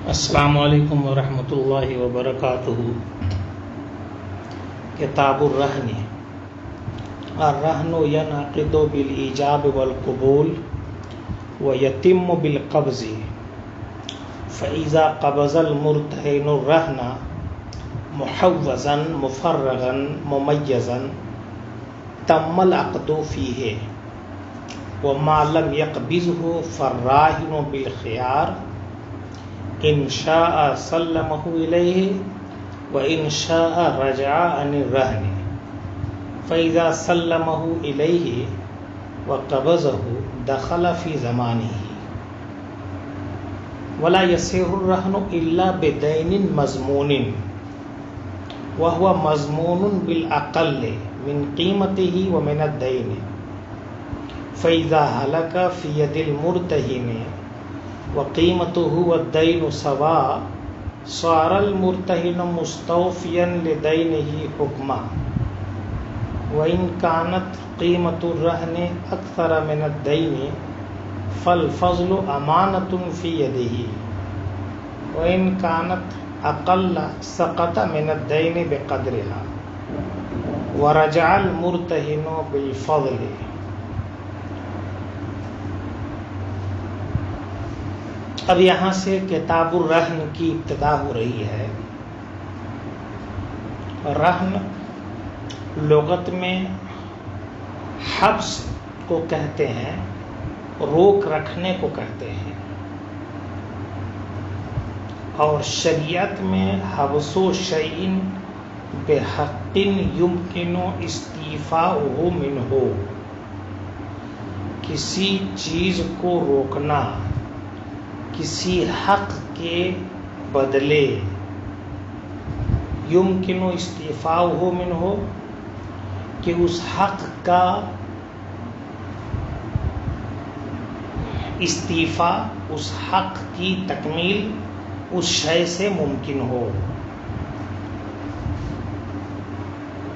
السلام علیکم ورحمۃ اللہ وبرکاتہ۔ کتاب الرہن۔ الرہن ینعقد بالایجاب والقبول ویتم بالقبض، فاذا قبض المرتہن الرہن محوزا مفرغا ممیزا تم العقد فیہ، وما لم يقبضه فالراہن بالخیار ان شاء سلمہ الیہ وان شاء رجع عن الرہن، فاذا سلمہ الیہ وقبضہ دخل فی ضمانہ، ولا یصح الرہن الا بدین مضمون وهو مضمون بالاقل من قیمتہ ومن الدین، فاذا ہلک فی ید المرتہن وقیمته والدین سواء صار المرتہن مستوفیا لدینہ حکما، وإن كانت قیمة الرہن اکثر من الدین فالفضل امانة في یدہ، وإن كانت اقل سقط من الدین بقدرها ورجع المرتہن بالفضل۔ اب یہاں سے کتاب الرہن کی ابتدا ہو رہی ہے۔ رہن لغت میں حبس کو کہتے ہیں، روک رکھنے کو کہتے ہیں، اور شریعت میں حبس و شیء بحق یمکن استیفاؤہ منہ، کسی چیز کو روکنا کسی حق کے بدلے، یمکن استیفاؤہ منہ، کہ اس حق کا استیفا، اس حق کی تکمیل اس شے سے ممکن ہو۔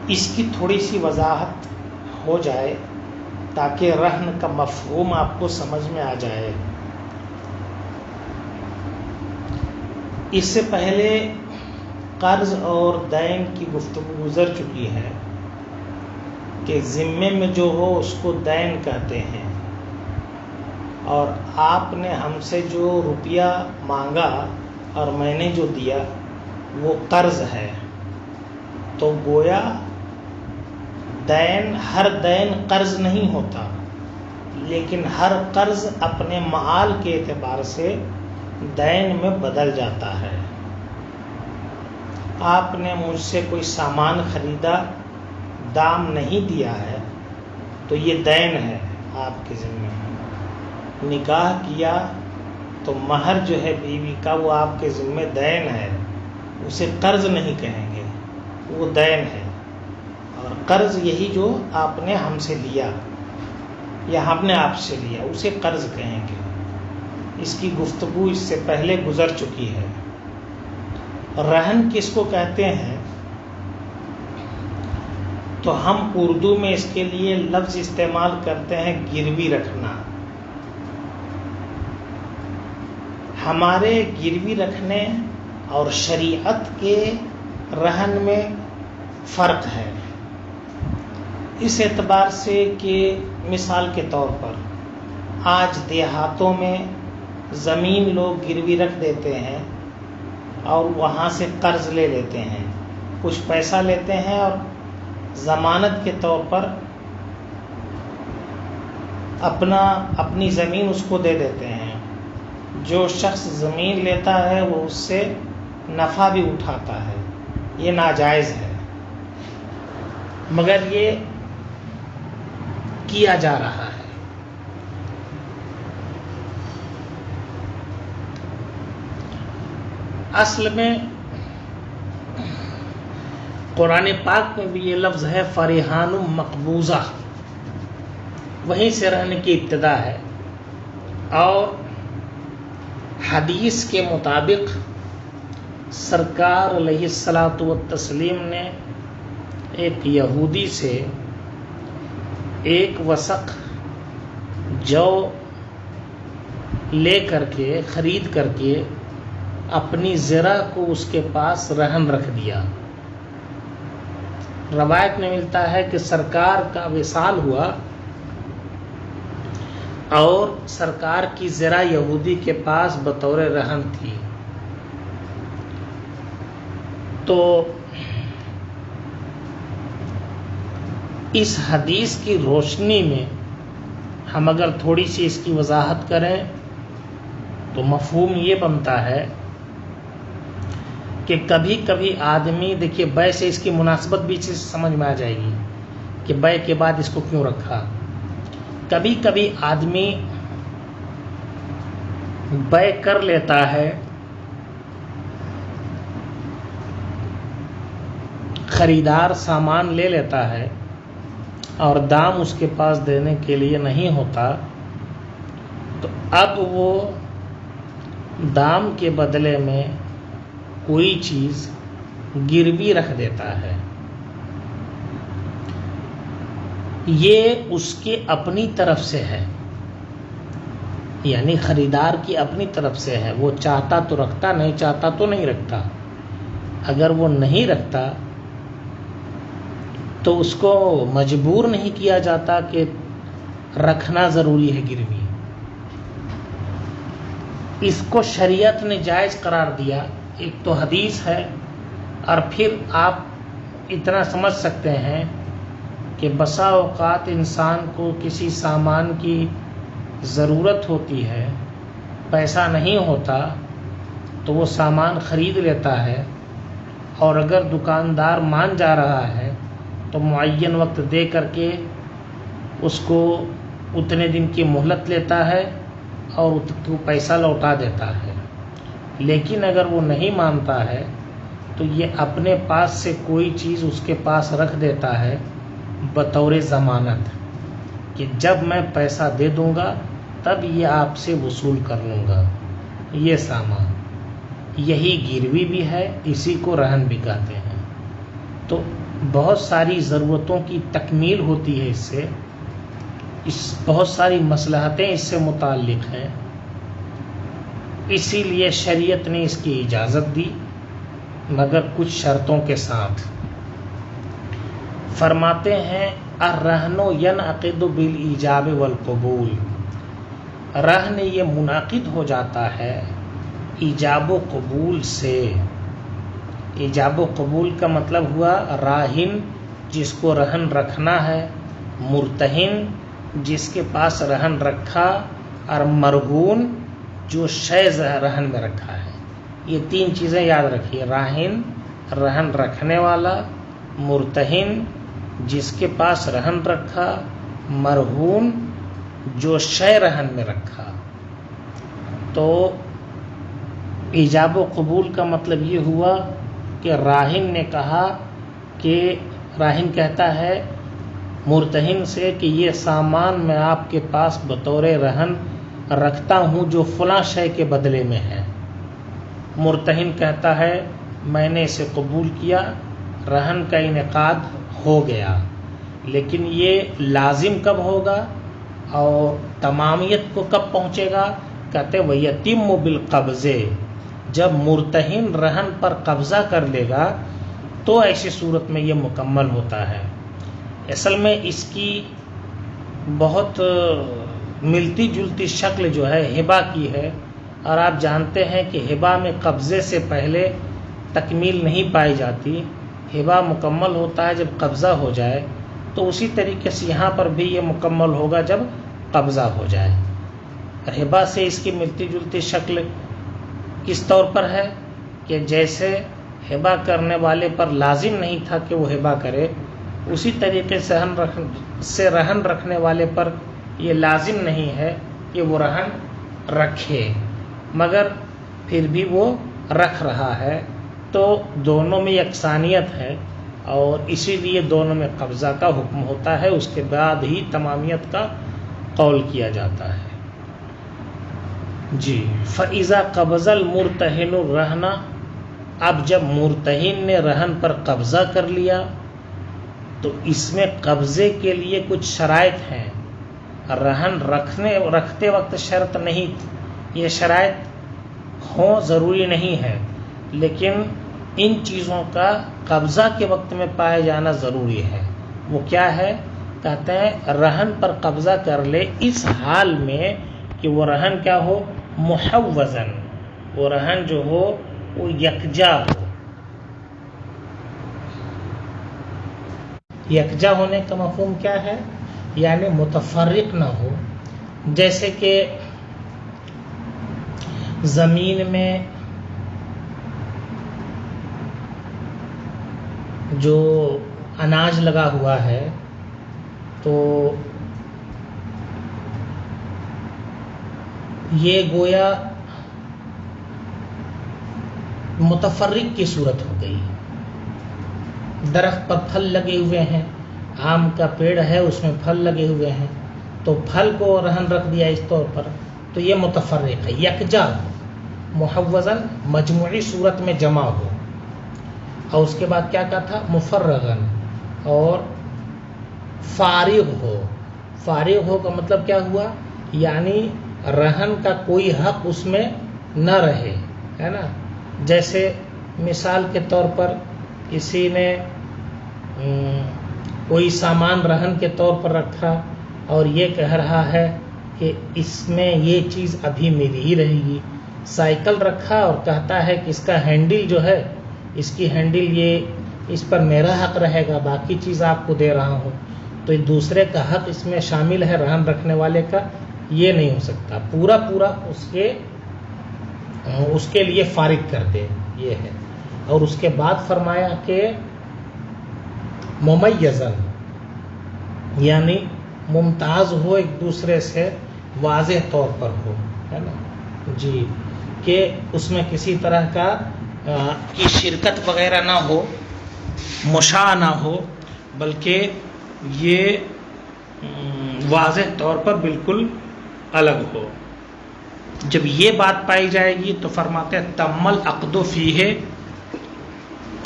اس کی تھوڑی سی وضاحت ہو جائے تاکہ رہن کا مفہوم آپ کو سمجھ میں آ جائے۔ اس سے پہلے قرض اور دین کی گفتگو گزر چکی ہے کہ ذمے میں جو ہو اس کو دین کہتے ہیں، اور آپ نے ہم سے جو روپیہ مانگا اور میں نے جو دیا وہ قرض ہے، تو گویا دین، ہر دین قرض نہیں ہوتا، لیکن ہر قرض اپنے معال کے اعتبار سے دین میں بدل جاتا ہے۔ آپ نے مجھ سے کوئی سامان خریدا، دام نہیں دیا ہے تو یہ دین ہے آپ کے ذمہ۔ نکاح کیا تو مہر جو ہے بیوی کا وہ آپ کے ذمہ دین ہے، اسے قرض نہیں کہیں گے، وہ دین ہے۔ اور قرض یہی جو آپ نے ہم سے لیا یا ہم نے آپ سے لیا اسے قرض کہیں گے۔ اس کی گفتگو اس سے پہلے گزر چکی ہے۔ رہن کس کو کہتے ہیں؟ تو ہم اردو میں اس کے لیے لفظ استعمال کرتے ہیں گروی رکھنا۔ ہمارے گروی رکھنے اور شریعت کے رہن میں فرق ہے، اس اعتبار سے کہ مثال کے طور پر آج دیہاتوں میں زمین لوگ گروی رکھ دیتے ہیں اور وہاں سے قرض لے لیتے ہیں، کچھ پیسہ لیتے ہیں اور ضمانت کے طور پر اپنی زمین اس کو دے دیتے ہیں۔ جو شخص زمین لیتا ہے وہ اس سے نفع بھی اٹھاتا ہے، یہ ناجائز ہے، مگر یہ کیا جا رہا ہے۔ اصل میں قرآن پاک میں بھی یہ لفظ ہے فرحان مقبوضہ، وہیں سے رہن کی ابتدا ہے۔ اور حدیث کے مطابق سرکار علیہ الصلاۃ والتسلیم نے ایک یہودی سے ایک وسق جو لے کر کے خرید کر کے اپنی زرہ کو اس کے پاس رہن رکھ دیا۔ روایت میں ملتا ہے کہ سرکار کا وصال ہوا اور سرکار کی زرہ یہودی کے پاس بطور رہن تھی۔ تو اس حدیث کی روشنی میں ہم اگر تھوڑی سی اس کی وضاحت کریں تو مفہوم یہ بنتا ہے کہ کبھی کبھی آدمی، دیکھیے بے سے اس کی مناسبت بھی چیز سمجھ میں آ جائے گی کہ بے کے بعد اس کو کیوں رکھا۔ کبھی کبھی آدمی بے کر لیتا ہے، خریدار سامان لے لیتا ہے اور دام اس کے پاس دینے کے لیے نہیں ہوتا، تو اب وہ دام کے بدلے میں کوئی چیز گروی رکھ دیتا ہے۔ یہ اس کے اپنی طرف سے ہے، یعنی خریدار کی اپنی طرف سے ہے۔ وہ چاہتا تو رکھتا، نہیں چاہتا تو نہیں رکھتا۔ اگر وہ نہیں رکھتا تو اس کو مجبور نہیں کیا جاتا کہ رکھنا ضروری ہے گروی۔ اس کو شریعت نے جائز قرار دیا۔ ایک تو حدیث ہے، اور پھر آپ اتنا سمجھ سکتے ہیں کہ بسا اوقات انسان کو کسی سامان کی ضرورت ہوتی ہے، پیسہ نہیں ہوتا تو وہ سامان خرید لیتا ہے، اور اگر دکاندار مان جا رہا ہے تو معین وقت دے کر کے اس کو اتنے دن کی مہلت لیتا ہے اور اس کو پیسہ لوٹا دیتا ہے۔ لیکن اگر وہ نہیں مانتا ہے تو یہ اپنے پاس سے کوئی چیز اس کے پاس رکھ دیتا ہے بطور ضمانت کہ جب میں پیسہ دے دوں گا تب یہ آپ سے وصول کر لوں گا یہ سامان۔ یہی گروی بھی ہے، اسی کو رہن بھی کہتے ہیں۔ تو بہت ساری ضرورتوں کی تکمیل ہوتی ہے اس سے، بہت ساری مصلحتیں اس سے متعلق ہیں، اسی لیے شریعت نے اس کی اجازت دی، مگر کچھ شرطوں کے ساتھ۔ فرماتے ہیں الرہن ینعقد بالایجاب والقبول، رہن یہ منعقد ہو جاتا ہے ایجاب و قبول سے۔ ایجاب و قبول کا مطلب ہوا راہن جس کو رہن رکھنا ہے، مرتہن جس کے پاس رہن رکھا، اور مرہون جو شے رہن میں رکھا ہے۔ یہ تین چیزیں یاد رکھیے، راہن رہن رکھنے والا، مرتہن جس کے پاس رہن رکھا، مرہون جو شے رہن میں رکھا۔ تو ایجاب و قبول کا مطلب یہ ہوا کہ راہن نے کہا کہ راہن کہتا ہے مرتہن سے کہ یہ سامان میں آپ کے پاس بطور رہن رکھتا ہوں جو فلاں شے کے بدلے میں ہے۔ مرتہن کہتا ہے میں نے اسے قبول کیا، رہن کا انعقاد ہو گیا، لیکن یہ لازم کب ہوگا اور تمامیت کو کب پہنچے گا؟ کہتے وَيَتِمُّ بِالْقَبْضِ، جب مرتہن رہن پر قبضہ کر لے گا تو ایسی صورت میں یہ مکمل ہوتا ہے۔ اصل میں اس کی بہت ملتی جلتی شکل جو ہے ہبہ کی ہے، اور آپ جانتے ہیں کہ ہبہ میں قبضے سے پہلے تکمیل نہیں پائی جاتی، ہبہ مکمل ہوتا ہے جب قبضہ ہو جائے، تو اسی طریقے سے یہاں پر بھی یہ مکمل ہوگا جب قبضہ ہو جائے۔ ہبہ سے اس کی ملتی جلتی شکل کس طور پر ہے کہ جیسے ہبہ کرنے والے پر لازم نہیں تھا کہ وہ ہبہ کرے، اسی طریقے سے رہن رکھنے والے پر یہ لازم نہیں ہے کہ وہ رہن رکھے، مگر پھر بھی وہ رکھ رہا ہے، تو دونوں میں یکسانیت ہے، اور اسی لیے دونوں میں قبضہ کا حکم ہوتا ہے، اس کے بعد ہی تمامیت کا قول کیا جاتا ہے۔ جی، فَإِذَا قَبَضَ الْمُرْتَهِنُ الرَّهْنَ، اب جب مرتہن نے رہن پر قبضہ کر لیا تو اس میں قبضے کے لیے کچھ شرائط ہیں، رہن رکھتے وقت شرط نہیں، یہ شرائط ہوں ضروری نہیں ہے، لیکن ان چیزوں کا قبضہ کے وقت میں پائے جانا ضروری ہے۔ وہ کیا ہے؟ کہتے ہیں رہن پر قبضہ کر لے اس حال میں کہ وہ رہن کیا ہو؟ محوزن، وہ رہن جو ہو وہ یکجا ہو۔ یکجا ہونے کا مفہوم کیا ہے؟ یعنی متفرق نہ ہو۔ جیسے کہ زمین میں جو اناج لگا ہوا ہے تو یہ گویا متفرق کی صورت ہو گئی۔ درخت پر پھل لگے ہوئے ہیں، آم کا پیڑ ہے اس میں پھل لگے ہوئے ہیں، تو پھل کو رہن رکھ دیا اس طور پر، تو یہ متفرق ہے، یکجا ہو، محوزن مجموعی صورت میں جمع ہو۔ اور اس کے بعد کیا کہا تھا؟ مفرغن، اور فارغ ہو۔ فارغ ہو کا مطلب کیا ہوا؟ یعنی رہن کا کوئی حق اس میں نہ رہے، ہے نا۔ جیسے مثال کے طور پر کسی نے کوئی سامان رہن کے طور پر رکھا اور یہ کہہ رہا ہے کہ اس میں یہ چیز ابھی میری ہی رہے گی۔ سائیکل رکھا اور کہتا ہے کہ اس کا ہینڈل جو ہے، اس کی ہینڈل یہ اس پر میرا حق رہے گا، باقی چیز آپ کو دے رہا ہوں، تو دوسرے کا حق اس میں شامل ہے رہن رکھنے والے کا، یہ نہیں ہو سکتا۔ پورا پورا اس کے لیے فارغ کر دے، یہ ہے۔ اور اس کے بعد فرمایا کہ ممیزن، یعنی ممتاز ہو، ایک دوسرے سے واضح طور پر ہو، ہے نا جی، کہ اس میں کسی طرح کا کی شرکت وغیرہ نہ ہو، مشاع نہ ہو، بلکہ یہ واضح طور پر بالکل الگ ہو۔ جب یہ بات پائی جائے گی تو فرماتے ہیں تمل عقد فیہ،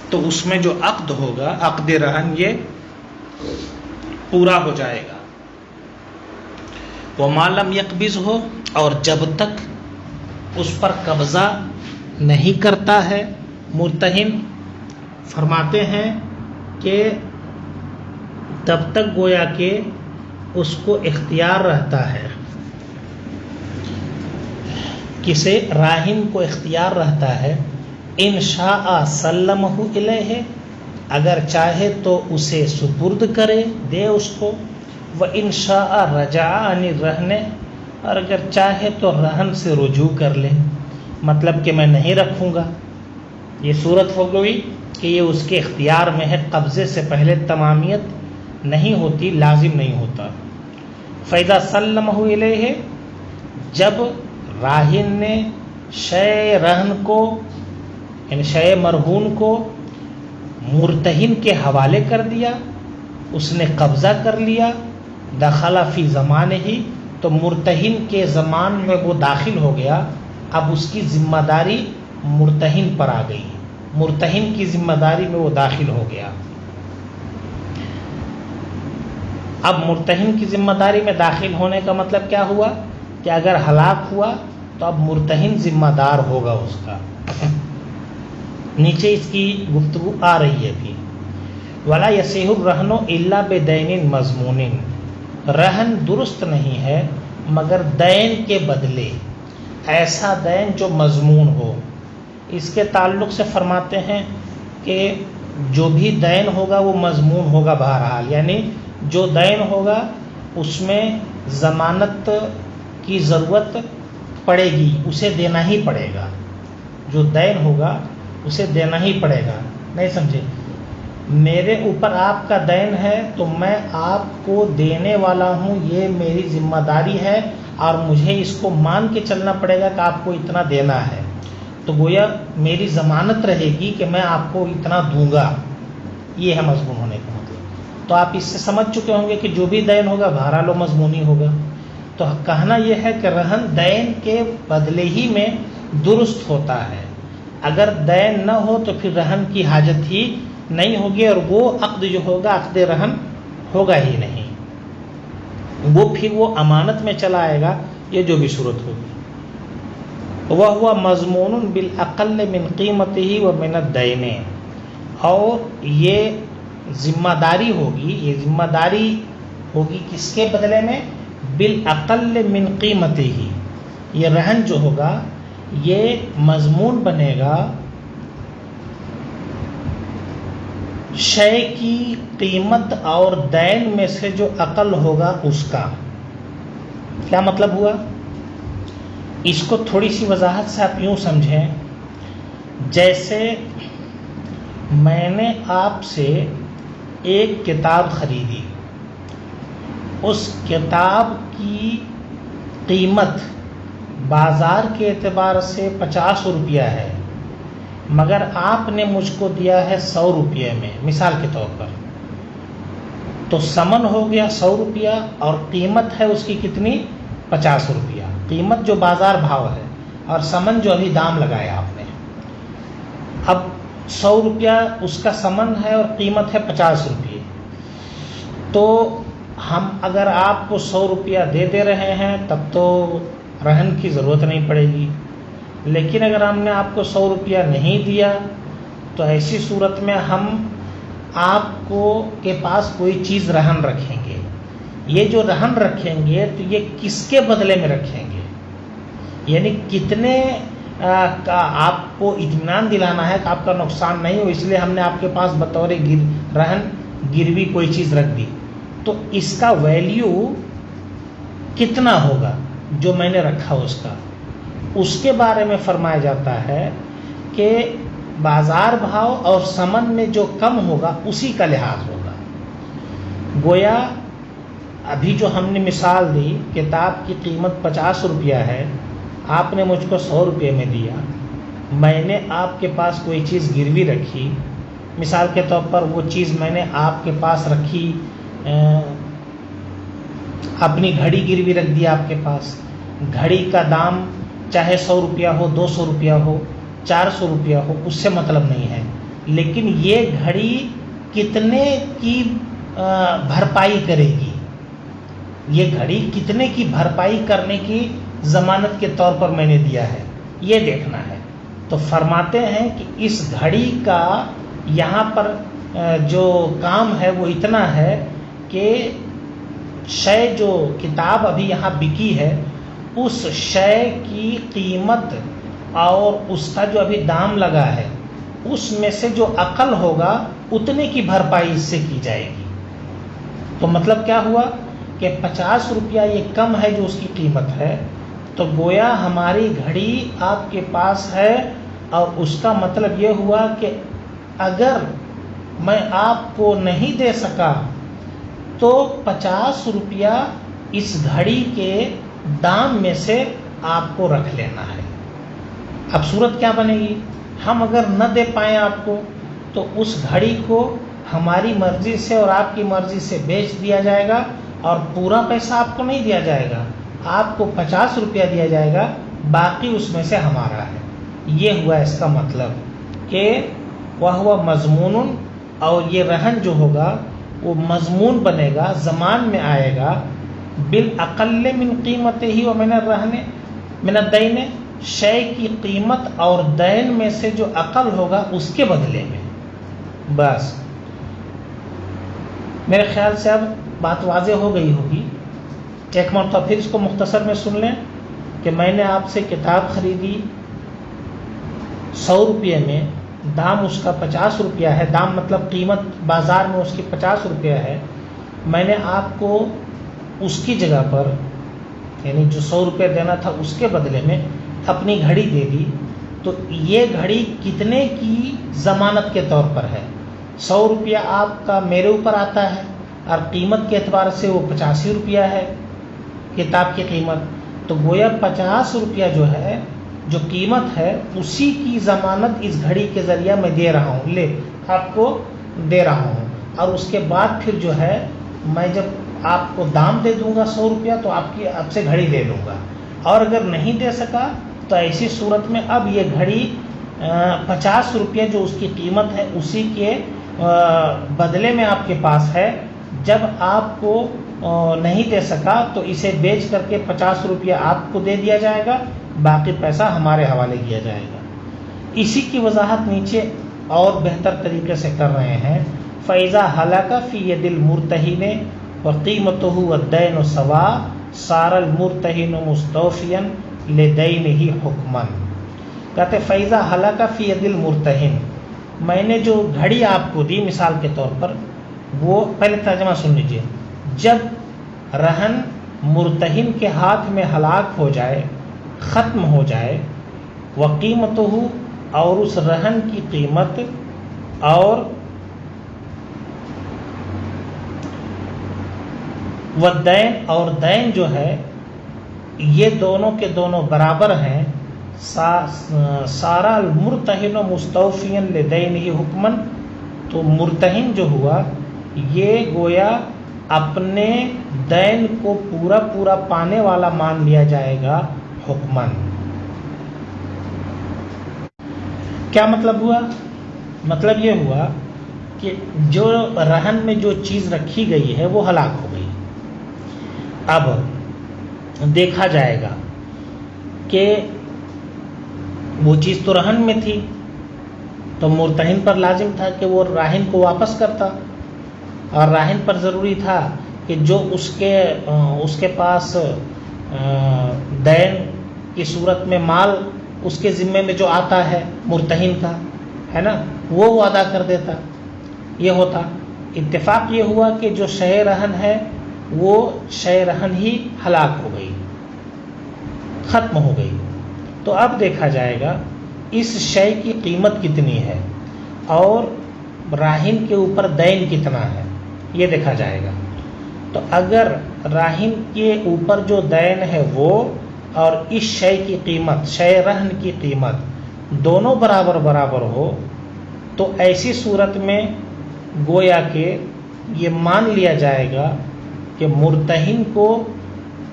تو اس میں جو عقد ہوگا، عقد رہن، یہ پورا ہو جائے گا۔ وما لم یقبض ہو، اور جب تک اس پر قبضہ نہیں کرتا ہے مرتہن، فرماتے ہیں کہ تب تک گویا کہ اس کو اختیار رہتا ہے، کسے؟ راہن کو اختیار رہتا ہے، ان شاء سلمہ الیہ، اگر چاہے تو اسے سپرد کرے، دے اس کو، وان شاء رجع عن الرہن، اور اگر چاہے تو رہن سے رجوع کر لے، مطلب کہ میں نہیں رکھوں گا۔ یہ صورت ہو گئی کہ یہ اس کے اختیار میں ہے، قبضے سے پہلے تمامیت نہیں ہوتی، لازم نہیں ہوتا۔ فَإِذَا سَلَّمَهُ إِلَيْهِ، جب راہن نے شے رہن کو، یعنی شے مرہون کو مرتہن کے حوالے کر دیا، اس نے قبضہ کر لیا، دخل فی زمانہ ہی، تو مرتہن کے زمان میں وہ داخل ہو گیا، اب اس کی ذمہ داری مرتہن پر آ گئی، مرتہن کی ذمہ داری میں وہ داخل ہو گیا۔ اب مرتہن کی ذمہ داری میں داخل ہونے کا مطلب کیا ہوا؟ کہ اگر ہلاک ہوا تو اب مرتہن ذمہ دار ہوگا اس کا۔ نیچے اس کی گفتگو آ رہی ہے ابھی۔ وَلَا يَصِحُ الرَّهْنُ إِلَّا بِدَيْنٍ مَضْمُونٍ، رہن درست نہیں ہے مگر دین کے بدلے، ایسا دین جو مضمون ہو۔ اس کے تعلق سے فرماتے ہیں کہ جو بھی دین ہوگا وہ مضمون ہوگا بہرحال، یعنی جو دین ہوگا اس میں ضمانت کی ضرورت پڑے گی، اسے دینا ہی پڑے گا، جو دین ہوگا اسے دینا ہی پڑے گا۔ نہیں سمجھے؟ میرے اوپر آپ کا دین ہے تو میں آپ کو دینے والا ہوں، یہ میری ذمہ داری ہے، اور مجھے اس کو مان کے چلنا پڑے گا کہ آپ کو اتنا دینا ہے، تو گویا میری ضمانت رہے گی کہ میں آپ کو اتنا دوں گا، یہ ہے مضمون ہونے کا مطلب۔ تو آپ اس سے سمجھ چکے ہوں گے کہ جو بھی دین ہوگا بہرحال و مضمونی ہوگا۔ تو کہنا یہ ہے کہ رہن دین کے بدلے ہی میں درست ہوتا ہے، اگر دین نہ ہو تو پھر رہن کی حاجت ہی نہیں ہوگی، اور وہ عقد جو ہوگا عقد رہن ہوگا ہی نہیں، وہ پھر وہ امانت میں چلا آئے گا، یہ جو بھی صورت ہوگی۔ وَهُوَ مَضْمُونٌ بِالْأَقَلِّ مِنْ قِيمَتِهِ وَمِنَ الدَّيْنِ، اور یہ ذمہ داری ہوگی، یہ ذمہ داری ہوگی کس کے بدلے میں؟ بالأقل من قیمتہ، یہ رہن جو ہوگا یہ مضمون بنے گا شے کی قیمت اور دین میں سے جو اقل ہوگا اس کا۔ کیا مطلب ہوا؟ اس کو تھوڑی سی وضاحت سے آپ یوں سمجھیں، جیسے میں نے آپ سے ایک کتاب خریدی، اس کتاب کی قیمت بازار کے اعتبار سے 50 روپیہ ہے، مگر آپ نے مجھ کو دیا ہے 100 روپیے میں، مثال کے طور پر، تو ثمن ہو گیا 100 روپیہ اور قیمت ہے اس کی کتنی؟ 50 روپیہ، قیمت جو بازار بھاؤ ہے اور ثمن جو ابھی دام لگایا آپ نے۔ اب 100 روپیہ اس کا ثمن ہے اور قیمت ہے 50 روپیے، تو ہم اگر آپ کو 100 روپیہ دے رہے ہیں تب تو رہن کی ضرورت نہیں پڑے گی، لیکن اگر ہم نے آپ کو 100 روپیہ نہیں دیا تو ایسی صورت میں ہم آپ کو کے پاس کوئی چیز رہن رکھیں گے۔ یہ جو رہن رکھیں گے تو یہ کس کے بدلے میں رکھیں گے؟ یعنی کتنے کا آپ کو اطمینان دلانا ہے کہ آپ کا نقصان نہیں ہو، اس لیے ہم نے آپ کے پاس بطور رہن گروی کوئی چیز رکھ دی، تو اس کا ویلیو کتنا ہوگا جو میں نے رکھا اس کا، اس کے بارے میں فرمایا جاتا ہے کہ بازار بھاؤ اور ثمن میں جو کم ہوگا اسی کا لحاظ ہوگا۔ گویا ابھی جو ہم نے مثال دی، کتاب کی قیمت 50 روپیہ ہے، آپ نے مجھ کو 100 روپے میں دیا، میں نے آپ کے پاس کوئی چیز گروی رکھی، مثال کے طور پر وہ چیز میں نے آپ کے پاس رکھی، اپنی گھڑی گروی رکھ دی آپ کے پاس، گھڑی کا دام چاہے 100 روپیہ ہو، 200 روپیہ ہو، 400 روپیہ ہو، اس سے مطلب نہیں ہے، لیکن یہ گھڑی کتنے کی بھرپائی کرے گی، یہ گھڑی کتنے کی بھرپائی کرنے کی ضمانت کے طور پر میں نے دیا ہے، یہ دیکھنا ہے۔ تو فرماتے ہیں کہ اس گھڑی کا یہاں پر جو کام ہے وہ اتنا ہے کہ شے جو کتاب ابھی یہاں بکی ہے اس شے کی قیمت اور اس کا جو ابھی دام لگا ہے اس میں سے جو اقل ہوگا اتنے کی بھرپائی اس سے کی جائے گی۔ تو مطلب کیا ہوا کہ 50 روپیہ یہ کم ہے جو اس کی قیمت ہے، تو گویا ہماری گھڑی آپ کے پاس ہے، اور اس کا مطلب یہ ہوا کہ اگر میں آپ کو نہیں دے سکا تو 50 روپیہ اس گھڑی کے دام میں سے آپ کو رکھ لینا ہے۔ اب صورت کیا بنے گی؟ ہم اگر نہ دے پائیں آپ کو تو اس گھڑی کو ہماری مرضی سے اور آپ کی مرضی سے بیچ دیا جائے گا، اور پورا پیسہ آپ کو نہیں دیا جائے گا، آپ کو 50 روپیہ دیا جائے گا، باقی اس میں سے ہمارا ہے۔ یہ ہوا اس کا مطلب کہ وَهُوَ مَضْمُونٌ، اور یہ رہن جو ہوگا وہ مضمون بنے گا، زمان میں آئے گا، بالأقل من قیمتہ ومن الرہن من الدین، شے کی قیمت اور دین میں سے جو اقل ہوگا اس کے بدلے میں۔ بس میرے خیال سے اب بات واضح ہو گئی ہوگی۔ ایک مرتبہ پھر اس کو مختصر میں سن لیں کہ میں نے آپ سے کتاب خریدی 100 روپے میں، دام اس کا 50 روپیہ ہے، دام مطلب قیمت بازار میں اس کی 50 روپیہ ہے، میں نے آپ کو اس کی جگہ پر یعنی جو 100 روپے دینا تھا اس کے بدلے میں اپنی گھڑی دے دی، تو یہ گھڑی کتنے کی ضمانت کے طور پر ہے؟ 100 روپیہ آپ کا میرے اوپر آتا ہے اور قیمت کے اعتبار سے وہ 85 روپیہ ہے کتاب کی قیمت، تو گویا 50 روپیہ جو ہے جو قیمت ہے اسی کی ضمانت اس گھڑی کے ذریعہ میں دے رہا ہوں، لے آپ کو دے رہا ہوں، اور اس کے بعد پھر جو ہے میں جب آپ کو دام دے دوں گا 100 روپیہ تو آپ سے گھڑی دے دوں گا، اور اگر نہیں دے سکا تو ایسی صورت میں اب یہ گھڑی 50 روپیہ جو اس کی قیمت ہے اسی کے بدلے میں آپ کے پاس ہے، جب آپ کو نہیں دے سکا تو اسے بیچ کر کے 50 روپیہ آپ کو دے دیا جائے گا، باقی پیسہ ہمارے حوالے کیا جائے گا۔ اسی کی وضاحت نیچے اور بہتر طریقے سے کر رہے ہیں۔ فَإِذَا هَلَكَ فِي يَدِ الْمُرْتَهِنِ وَقِيمَتُهُ وَالدَّيْنُ سَوَاءٌ صَارَ الْمُرْتَهِنُ مُسْتَوْفِيًا لِدَيْنِهِ حُكْمًا۔ کہتے فَإِذَا هَلَكَ فِي يَدِ الْمُرْتَهِنِ، میں نے جو گھڑی آپ کو دی مثال کے طور پر، وہ پہلے ترجمہ سن لیجئے۔ جب رہن مرتہن کے ہاتھ میں ہلاک ہو جائے، ختم ہو جائے، وقیمتہ، اور اس رہن کی قیمت، اور والدین، اور دین جو ہے، یہ دونوں کے دونوں برابر ہیں۔ سارا المرتہن مستوفیا لدینہ حکمن، تو مرتہن جو ہوا یہ گویا اپنے دین کو پورا پورا پانے والا مان لیا جائے گا حکمن۔ کیا مطلب ہوا؟ مطلب یہ ہوا کہ جو رہن میں جو چیز رکھی گئی ہے وہ ہلاک ہو گئی۔ اب دیکھا جائے گا کہ وہ چیز تو رہن میں تھی، تو مرتہن پر لازم تھا کہ وہ راہن کو واپس کرتا، اور راہن پر ضروری تھا کہ جو اس کے پاس دین کی صورت میں مال اس کے ذمے میں جو آتا ہے مرتہن کا، ہے نا، وہ ادا کر دیتا۔ یہ ہوتا اتفاق یہ ہوا کہ جو شے رہن ہے وہ شے رہن ہی ہلاک ہو گئی، ختم ہو گئی۔ تو اب دیکھا جائے گا اس شے کی قیمت کتنی ہے اور راہن کے اوپر دین کتنا ہے، یہ دیکھا جائے گا۔ تو اگر راہن کے اوپر جو دین ہے وہ اور اس شے کی قیمت، شے رہن کی قیمت دونوں برابر ہو، تو ایسی صورت میں گویا کہ یہ مان لیا جائے گا کہ مرتہن کو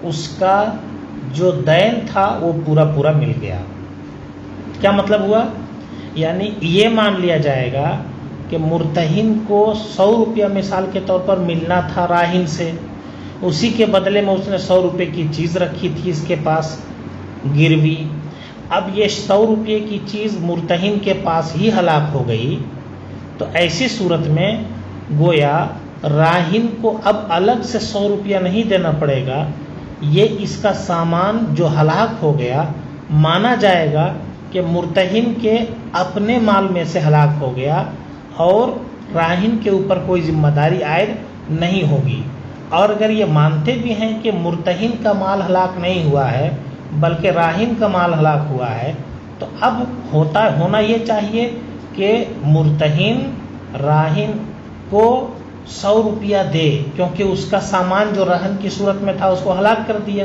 اس کا جو دین تھا وہ پورا پورا مل گیا۔ کیا مطلب ہوا؟ یعنی یہ مان لیا جائے گا کہ مرتہن کو 100 روپیہ مثال کے طور پر ملنا تھا راہن سے، اسی کے بدلے میں اس نے 100 روپے کی چیز رکھی تھی اس کے پاس گروی۔ اب یہ 100 روپے کی چیز مرتہن کے پاس ہی ہلاک ہو گئی، تو ایسی صورت میں گویا راہن کو اب الگ سے 100 روپیہ نہیں دینا پڑے گا، یہ اس کا سامان جو ہلاک ہو گیا مانا جائے گا کہ مرتہن کے اپنے مال میں سے ہلاک ہو گیا، اور راہن کے اوپر کوئی ذمہ داری عائد نہیں ہوگی۔ اور اگر یہ مانتے بھی ہیں کہ مرتہن کا مال ہلاک نہیں ہوا ہے بلکہ راہن کا مال ہلاک ہوا ہے، تو اب ہونا یہ چاہیے کہ مرتہن راہن کو 100 روپیہ دے، کیونکہ اس کا سامان جو رہن کی صورت میں تھا اس کو ہلاک کر دیا،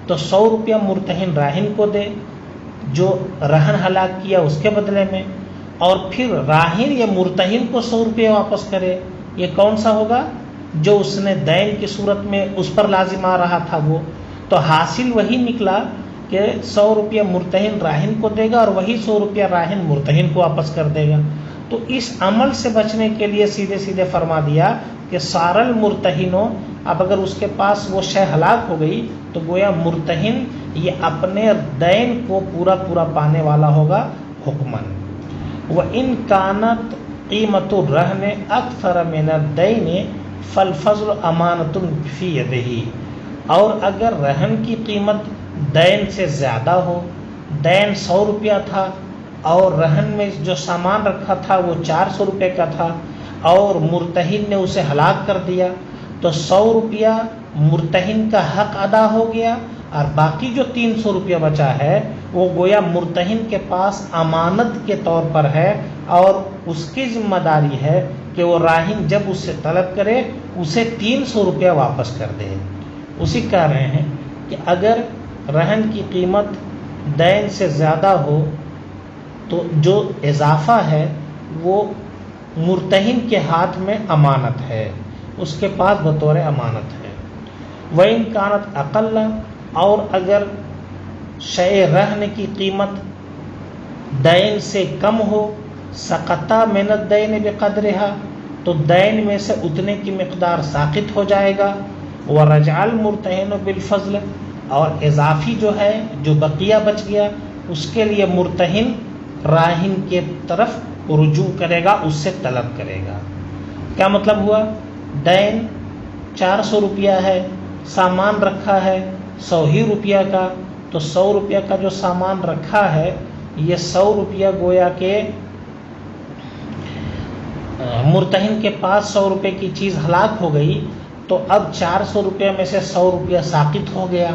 تو 100 روپیہ مرتہن راہن کو دے جو رہن ہلاک کیا اس کے بدلے میں، اور پھر راہن یا مرتہن کو 100 روپیہ واپس کرے۔ یہ کون سا ہوگا؟ جو اس نے دین کی صورت میں اس پر لازم آ رہا تھا وہ۔ تو حاصل وہی نکلا کہ 100 روپیہ مرتہن راہن کو دے گا اور وہی 100 روپیہ راہن مرتہن کو واپس کر دے گا۔ تو اس عمل سے بچنے کے لیے سیدھے فرما دیا کہ سارل مرتہنوں، اب اگر اس کے پاس وہ شے ہلاک ہو گئی تو گویا مرتہن یہ اپنے دین کو پورا پورا پانے والا ہوگا حکمن۔ وَإِن كَانَتْ قِيمَةُ الرَّهْنِ أَكْثَرَ مِنَ الدَّيْنِ فَالْفَضْلُ أَمَانَةٌ فِي يَدِهِ، اور اگر رہن کی قیمت دین سے زیادہ ہو، دین 100 روپیہ تھا اور رہن میں جو سامان رکھا تھا وہ 400 روپے کا تھا، اور مرتہن نے اسے ہلاک کر دیا، تو 100 روپیہ مرتہن کا حق ادا ہو گیا، اور باقی جو 300 روپیہ بچا ہے وہ گویا مرتہن کے پاس امانت کے طور پر ہے، اور اس کی ذمہ داری ہے کہ وہ راہن جب اس سے طلب کرے اسے 300 روپیہ واپس کر دے۔ اسی کہہ رہے ہیں کہ اگر رہن کی قیمت دین سے زیادہ ہو تو جو اضافہ ہے وہ مرتہن کے ہاتھ میں امانت ہے، اس کے پاس بطور امانت ہے۔ وَإِن كَانَتْ أَقَلَّ، اور اگر شے رہن کی قیمت دین سے کم ہو، سقطا من الدین بقدرها، تو دین میں سے اتنے کی مقدار ساقط ہو جائے گا، ورجع المرتہن بالفضل، اور اضافی جو ہے جو بقیہ بچ گیا اس کے لیے مرتہن راہن کے طرف رجوع کرے گا، اس سے طلب کرے گا۔ کیا مطلب ہوا؟ دین 400 روپیہ ہے، سامان رکھا ہے 100 ہی روپیہ کا، تو 100 روپیہ کا جو سامان رکھا ہے یہ 100 روپیہ گویا کہ مرتہن کے پاس 100 روپے کی چیز ہلاک ہو گئی، تو اب 400 روپیہ میں سے 100 روپیہ ساقط ہو گیا،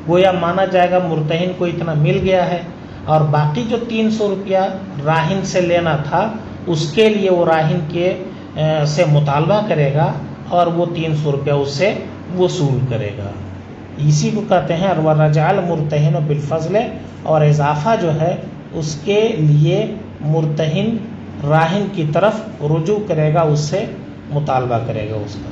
گویا مانا جائے گا مرتہن کو اتنا مل گیا ہے، اور باقی جو 300 روپیہ راہن سے لینا تھا اس کے لیے وہ راہن کے سے مطالبہ کرے گا اور وہ 300 روپیہ اس سے وصول کرے گا۔ اسی کو کہتے ہیں وَرَجَعَ الْمُرْتَهِنُ بِالْفَضْلِ، اور اضافہ جو ہے اس کے لیے مرتہن راہن کی طرف رجوع کرے گا، اس سے مطالبہ کرے گا اس کا۔